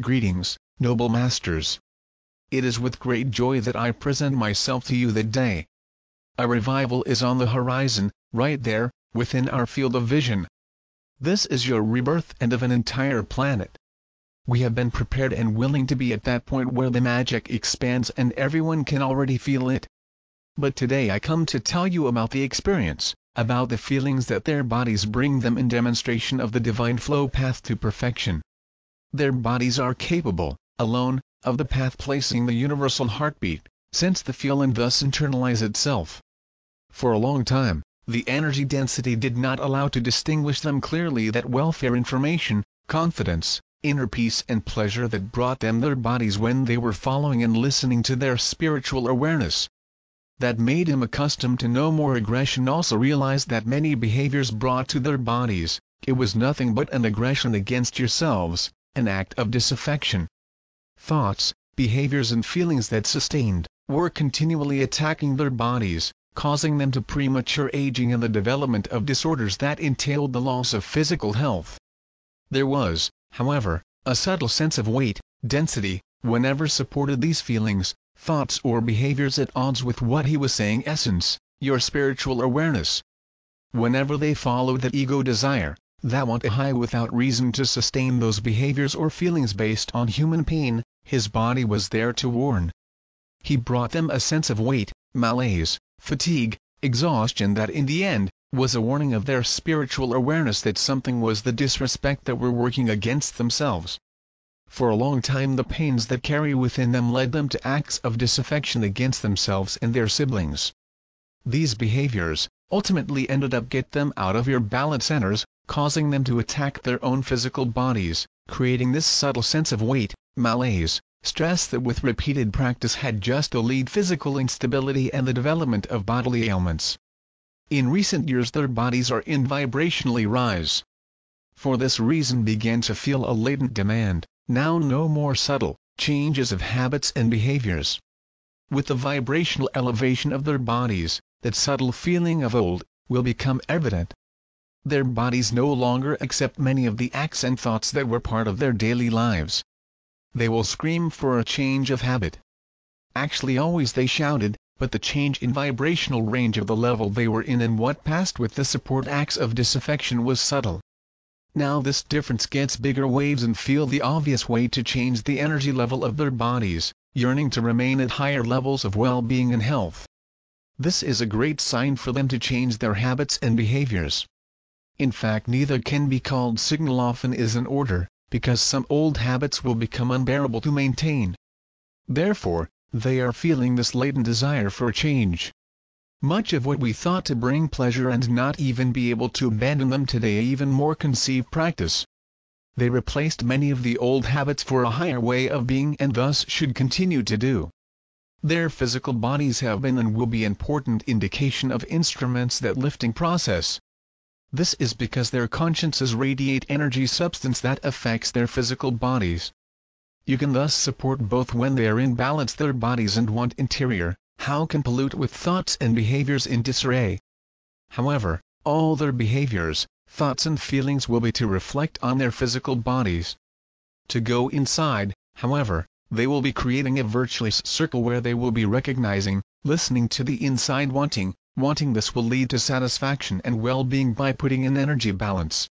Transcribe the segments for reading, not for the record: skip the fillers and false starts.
Greetings, noble masters. It is with great joy that I present myself to you that day. A revival is on the horizon, right there, within our field of vision. This is your rebirth and of an entire planet. We have been prepared and willing to be at that point where the magic expands and everyone can already feel it. But today I come to tell you about the experience, about the feelings that their bodies bring them in demonstration of the divine flow path to perfection. Their bodies are capable, alone, of the path placing the universal heartbeat, sense the feel and thus internalize itself. For a long time, the energy density did not allow to distinguish them clearly that welfare information, confidence, inner peace and pleasure that brought them their bodies when they were following and listening to their spiritual awareness. That made him accustomed to no more aggression also realized that many behaviors brought to their bodies, it was nothing but an aggression against yourselves, an act of disaffection. Thoughts, behaviors and feelings that sustained, were continually attacking their bodies, causing them to premature aging and the development of disorders that entailed the loss of physical health. There was, however, a subtle sense of weight, density, whenever supported these feelings, thoughts or behaviors at odds with what he was saying essence, your spiritual awareness. Whenever they followed that ego desire, that want a high without reason to sustain those behaviors or feelings based on human pain, his body was there to warn. He brought them a sense of weight, malaise, fatigue, exhaustion that in the end, was a warning of their spiritual awareness that something was the disrespect that were working against themselves. For a long time the pains that carry within them led them to acts of disaffection against themselves and their siblings. These behaviors, ultimately ended up get them out of your balance centers, causing them to attack their own physical bodies, creating this subtle sense of weight, malaise, stress that with repeated practice had just to lead physical instability and the development of bodily ailments. In recent years their bodies are in vibrationally rise. For this reason began to feel a latent demand, now no more subtle, changes of habits and behaviors. With the vibrational elevation of their bodies, that subtle feeling of old, will become evident. Their bodies no longer accept many of the acts and thoughts that were part of their daily lives. They will scream for a change of habit. Actually always they shouted, but the change in vibrational range of the level they were in and what passed with the support acts of disaffection was subtle. Now this difference gets bigger waves and feel the obvious way to change the energy level of their bodies, yearning to remain at higher levels of well-being and health. This is a great sign for them to change their habits and behaviors. In fact neither can be called signal often is an order, because some old habits will become unbearable to maintain. Therefore, they are feeling this latent desire for change. Much of what we thought to bring pleasure and not even be able to abandon them today even more conceive practice. They replaced many of the old habits for a higher way of being and thus should continue to do. Their physical bodies have been and will be important indication of instruments that lifting process. This is because their consciences radiate energy substance that affects their physical bodies. You can thus support both when they are in balance their bodies and want interior, how can pollute with thoughts and behaviors in disarray. However, all their behaviors, thoughts and feelings will be to reflect on their physical bodies. To go inside, however, they will be creating a virtuous circle where they will be recognizing, listening to the inside wanting this will lead to satisfaction and well-being by putting in energy balance.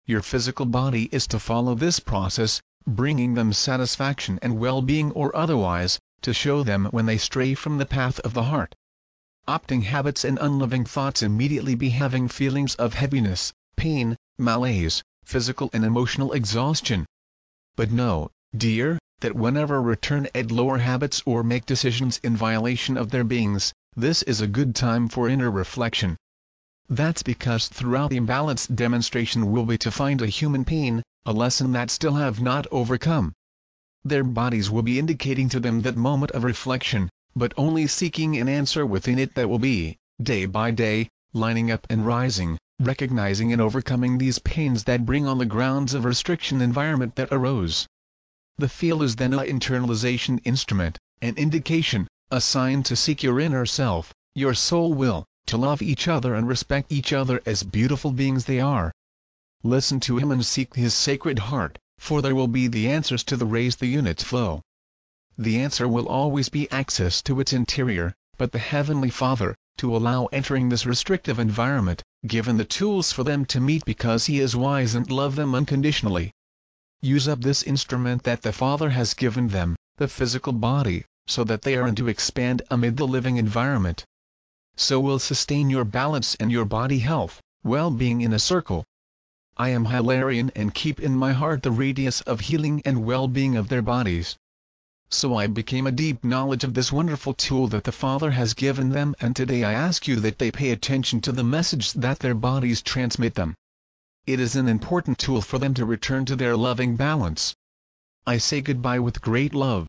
Your physical body is to follow this process, bringing them satisfaction and well-being or otherwise, to show them when they stray from the path of the heart. Opting habits and unloving thoughts immediately be having feelings of heaviness, pain, malaise, physical and emotional exhaustion. But know, dear, that whenever return at lower habits or make decisions in violation of their beings, this is a good time for inner reflection. That's because throughout the imbalanced demonstration will be to find a human pain, a lesson that still have not overcome. Their bodies will be indicating to them that moment of reflection, but only seeking an answer within it that will be, day by day, lining up and rising, recognizing and overcoming these pains that bring on the grounds of restriction environment that arose. The feel is then an internalization instrument, an indication, a sign to seek your inner self, your soul will, to love each other and respect each other as beautiful beings they are. Listen to him and seek his sacred heart, for there will be the answers to the raise the unit's flow. The answer will always be access to its interior, but the Heavenly Father, to allow entering this restrictive environment, given the tools for them to meet because He is wise and love them unconditionally. Use up this instrument that the Father has given them, the physical body, so that they are in to expand amid the living environment. So will sustain your balance and your body health, well-being in a circle. I am Hilarion and keep in my heart the radius of healing and well-being of their bodies. So I became a deep knowledge of this wonderful tool that the Father has given them, and today I ask you that they pay attention to the message that their bodies transmit them. It is an important tool for them to return to their loving balance. I say goodbye with great love.